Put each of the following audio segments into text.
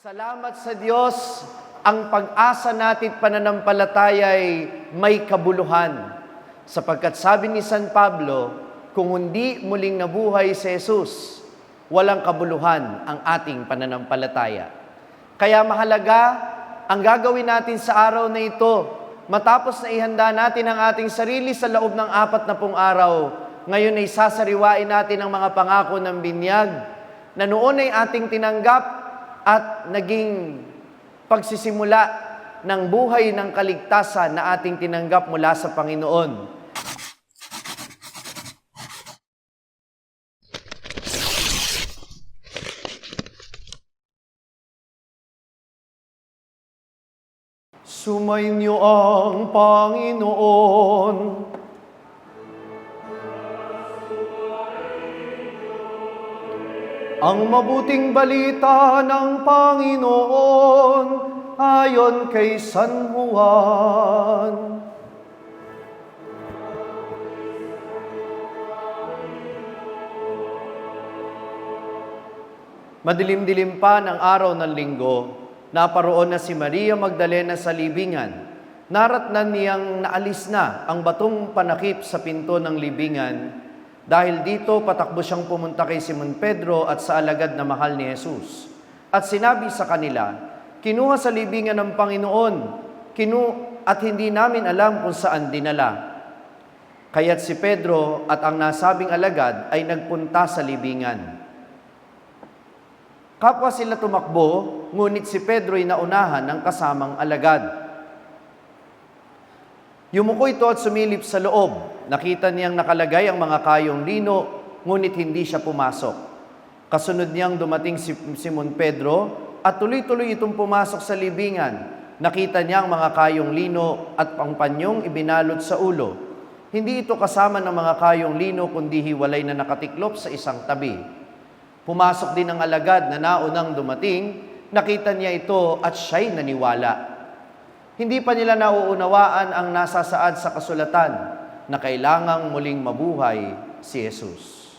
Salamat sa Diyos, ang pag-asa natin pananampalataya ay may kabuluhan. Sapagkat sabi ni San Pablo, kung hindi muling nabuhay si Jesus, walang kabuluhan ang ating pananampalataya. Kaya mahalaga ang gagawin natin sa araw na ito, matapos na ihanda natin ang ating sarili sa loob ng 40 araw, ngayon ay sasariwain natin ang mga pangako ng binyag na noon ay ating tinanggap at naging pagsisimula ng buhay ng kaligtasan na ating tinanggap mula sa Panginoon. Sumainyo ang Panginoon. Ang mabuting balita ng Panginoon ayon kay San Juan. Madilim-dilim pa ng araw ng linggo, naparoon na si Maria Magdalena sa libingan. Naratnan niyang naalis na ang batong panakip sa pinto ng libingan. Dahil dito, patakbo siyang pumunta kay Simon Pedro at sa alagad na mahal ni Jesus. At sinabi sa kanila, kinuha sa libingan ng Panginoon, at hindi namin alam kung saan dinala. Kaya't si Pedro at ang nasabing alagad ay nagpunta sa libingan. Kapwa sila tumakbo, ngunit si Pedro ay naunahan ng kasamang alagad. Yumuko ito at sumilip sa loob. Nakita niyang nakalagay ang mga kayong lino, ngunit hindi siya pumasok. Kasunod niyang dumating si Simon Pedro at tuloy-tuloy itong pumasok sa libingan. Nakita niya ang mga kayong lino at ang panyong ibinalot sa ulo. Hindi ito kasama ng mga kayong lino, kundi hiwalay na nakatiklop sa isang tabi. Pumasok din ang alagad na naunang dumating. Nakita niya ito at siya'y naniwala. Hindi pa nila nauunawaan ang nasasaad sa kasulatan na kailangang muling mabuhay si Jesus.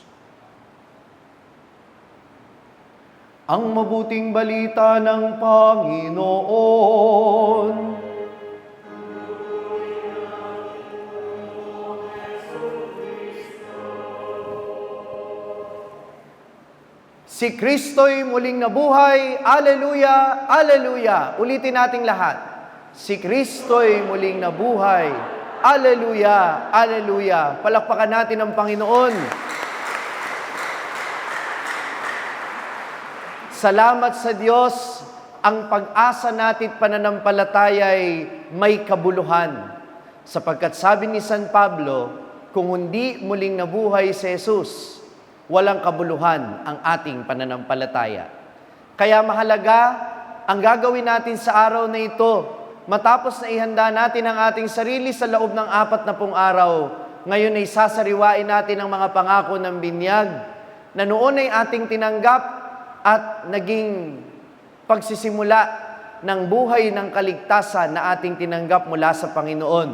Ang mabuting balita ng Panginoon. Si Kristo'y muling nabuhay. Alleluia, alleluia. Ulitin nating lahat. Si Kristo'y muling nabuhay. Alleluia, alleluia. Palakpakan natin ang Panginoon. Salamat sa Diyos, ang pag-asa natin pananampalataya ay may kabuluhan. Sapagkat sabi ni San Pablo, kung hindi muling nabuhay si Jesus, walang kabuluhan ang ating pananampalataya. Kaya mahalaga ang gagawin natin sa araw na ito, matapos na ihanda natin ang ating sarili sa loob ng 40 araw, ngayon ay sasariwain natin ang mga pangako ng binyag na noon ay ating tinanggap at naging pagsisimula ng buhay ng kaligtasan na ating tinanggap mula sa Panginoon.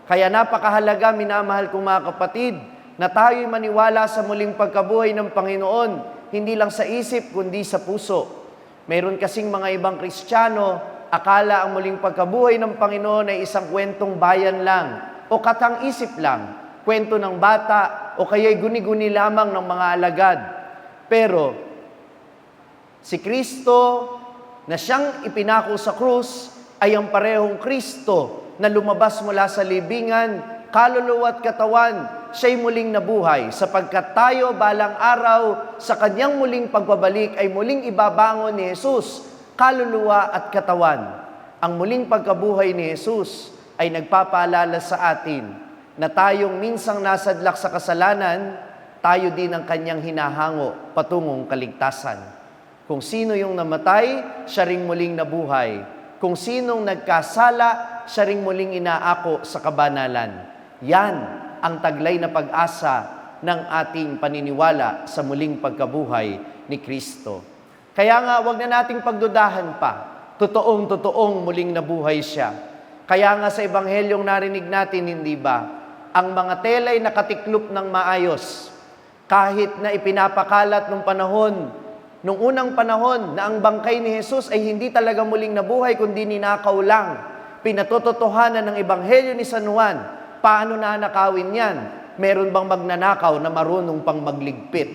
Kaya napakahalaga, minamahal kong mga kapatid, na tayo'y maniwala sa muling pagkabuhay ng Panginoon, hindi lang sa isip, kundi sa puso. Mayroon kasing mga ibang Kristiyano, akala ang muling pagkabuhay ng Panginoon ay isang kwentong bayan lang o katang-isip lang, kwento ng bata o kaya'y guni-guni lamang ng mga alagad. Pero si Kristo na siyang ipinako sa krus ay ang parehong Kristo na lumabas mula sa libingan, kaluluwa at katawan, siya'y muling nabuhay sapagkat tayo balang araw sa kanyang muling pagbabalik ay muling ibabangon ni Jesus, kaluluwa at katawan. Ang muling pagkabuhay ni Jesus ay nagpapaalala sa atin na tayong minsang nasadlak sa kasalanan, tayo din ang kanyang hinahango patungong kaligtasan. Kung sino yung namatay, siya ring muling nabuhay. Kung sinong nagkasala, siya ring muling inaako sa kabanalan. Yan ang taglay na pag-asa ng ating paniniwala sa muling pagkabuhay ni Kristo. Kaya nga, wag na nating pagdudahan pa. Totoong muling nabuhay siya. Kaya nga sa Ebanghelyong narinig natin, hindi ba? Ang mga tela'y nakatiklop ng maayos. Kahit na ipinapakalat nung panahon Nung unang panahon na ang bangkay ni Jesus ay hindi talaga muling nabuhay kundi ninakaw lang. Pinatototohanan ng Ebanghelyo ni San Juan, paano nanakawin yan? Meron bang magnanakaw na marunong pang magligpit?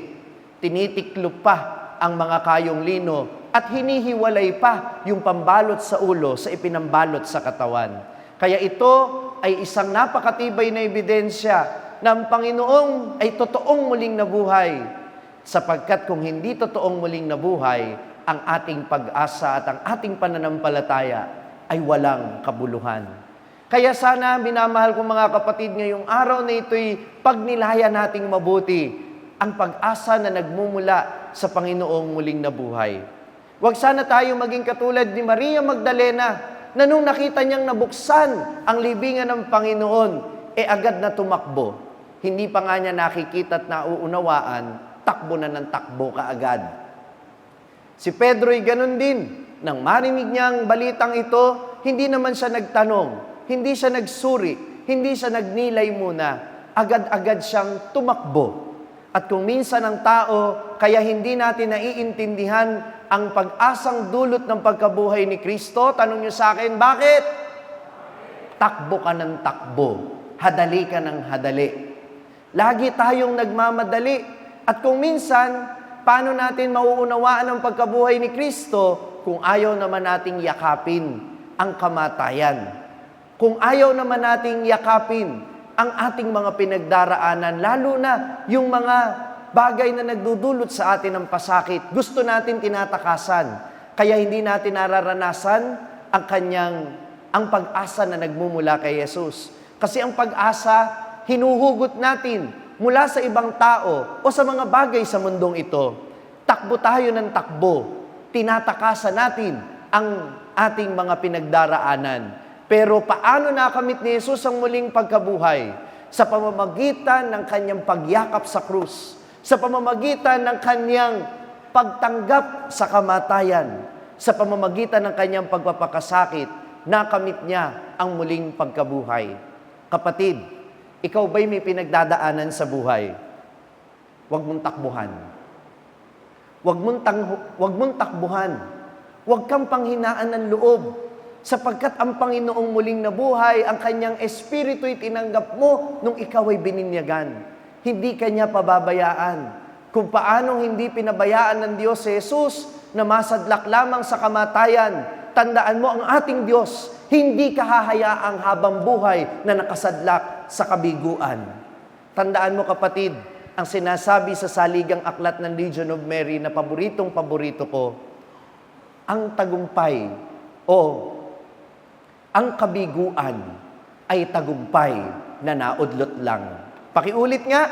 Tinitiklop pa ang mga kayong lino at hinihiwalay pa yung pambalot sa ulo sa ipinambalot sa katawan. Kaya ito ay isang napakatibay na ebidensya na ang Panginoong ay totoong muling nabuhay. Sapagkat kung hindi totoong muling nabuhay, ang ating pag-asa at ang ating pananampalataya ay walang kabuluhan. Kaya sana, minamahal kong mga kapatid, ngayong araw na ito'y pagnilaya nating mabuti ang pag-asa na nagmumula sa Panginoong muling nabuhay. Huwag sana tayo maging katulad ni Maria Magdalena na nung nakita niyang nabuksan ang libingan ng Panginoon, agad na tumakbo. Hindi pa nga niya nakikita at nauunawaan, takbo na ng takbo kaagad. Si Pedro'y ganun din. Nang marinig niya ang balitang ito, hindi naman siya nagtanong, hindi siya nagsuri, hindi siya nagnilay muna. Agad-agad siyang tumakbo. At kung minsan ang tao, kaya hindi natin naiintindihan ang pag-asang dulot ng pagkabuhay ni Kristo, tanong niyo sa akin, bakit? Takbo ka ng takbo. Hadali ka ng hadali. Lagi tayong nagmamadali. At kung minsan, paano natin mauunawaan ang pagkabuhay ni Kristo kung ayaw naman nating yakapin ang kamatayan? Kung ayaw naman nating yakapin ang ating mga pinagdaraanan, lalo na yung mga bagay na nagdudulot sa atin ng pasakit, gusto natin tinatakasan. Kaya hindi natin nararanasan ang pag-asa na nagmumula kay Jesus. Kasi ang pag-asa, hinuhugot natin mula sa ibang tao o sa mga bagay sa mundong ito. Takbo tayo ng takbo. Tinatakasan natin ang ating mga pinagdaraanan. Pero paano nakamit ni Jesus ang muling pagkabuhay? Sa pamamagitan ng kanyang pagyakap sa krus. Sa pamamagitan ng kanyang pagtanggap sa kamatayan. Sa pamamagitan ng kanyang pagpapakasakit, nakamit niya ang muling pagkabuhay. Kapatid, ikaw ba'y may pinagdadaanan sa buhay? Huwag mong takbuhan. Huwag mong takbuhan. Huwag kang panghinaan ng loob. Sapagkat ang Panginoong muling nabuhay, ang kanyang espiritu'y tinanggap mo nung ikaw ay bininyagan. Hindi kanya pababayaan. Kung paanong hindi pinabayaan ng Diyos si Jesus na masadlak lamang sa kamatayan, tandaan mo ang ating Diyos, hindi kahahayaang habang buhay na nakasadlak sa kabiguan. Tandaan mo kapatid, ang sinasabi sa saligang aklat ng Legion of Mary na paboritong-paborito ko, ang tagumpay o ang kabiguan ay tagumpay na naudlot lang. Pakiulit nga.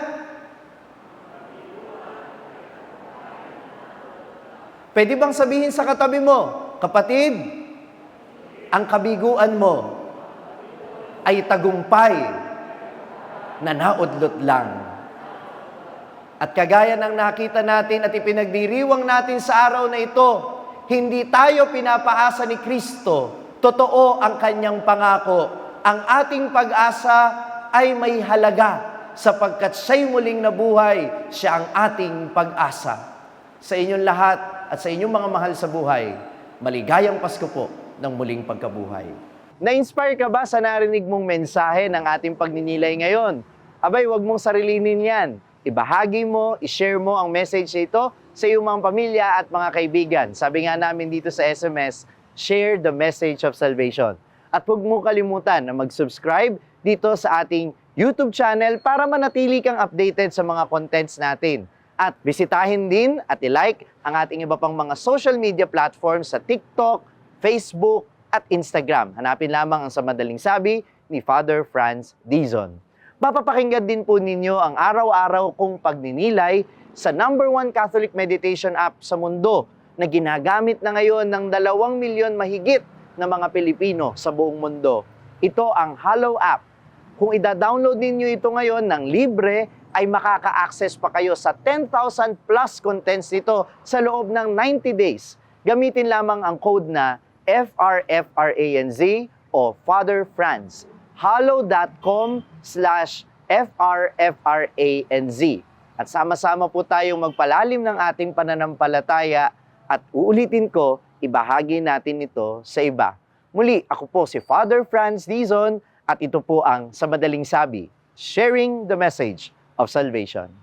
Pwede bang sabihin sa katabi mo, kapatid, ang kabiguan mo ay tagumpay na naudlot lang. At kagaya ng nakita natin at ipinagdiriwang natin sa araw na ito, hindi tayo pinapaasa ni Kristo. Totoo ang kanyang pangako. Ang ating pag-asa ay may halaga sapagkat siya'y muling nabuhay, siya ang ating pag-asa. Sa inyong lahat at sa inyong mga mahal sa buhay, maligayang Pasko po ng muling pagkabuhay. Na-inspire ka ba sa narinig mong mensahe ng ating pagninilay ngayon? Abay, wag mong sarilinin yan. Ibahagi mo, ishare mo ang message ito sa iyong mga pamilya at mga kaibigan. Sabi nga namin dito sa SMS, share the message of salvation. At huwag mo kalimutan na mag-subscribe dito sa ating YouTube channel para manatili kang updated sa mga contents natin. At bisitahin din at i-like ang ating iba pang mga social media platforms sa TikTok, Facebook, at Instagram. Hanapin lamang ang Sa Madaling Sabi ni Father Franz Dizon. Mapapakinggan din po ninyo ang araw-araw kong pagninilay sa #1 Catholic meditation app sa mundo na ginagamit na ngayon ng 2 milyon mahigit na mga Pilipino sa buong mundo. Ito ang Hallow app. Kung ida-download ninyo ito ngayon ng libre, ay makaka-access pa kayo sa 10,000 plus contents nito sa loob ng 90 days. Gamitin lamang ang code na FRFRANZ o Father Franz. Hallow.com/FRFRANZ. at sama-sama po tayong magpalalim ng ating pananampalataya at uulitin ko, ibahagi natin ito sa iba. Muli, ako po si Father Franz Dizon at ito po ang Sa Madaling Sabi, sharing the message of salvation.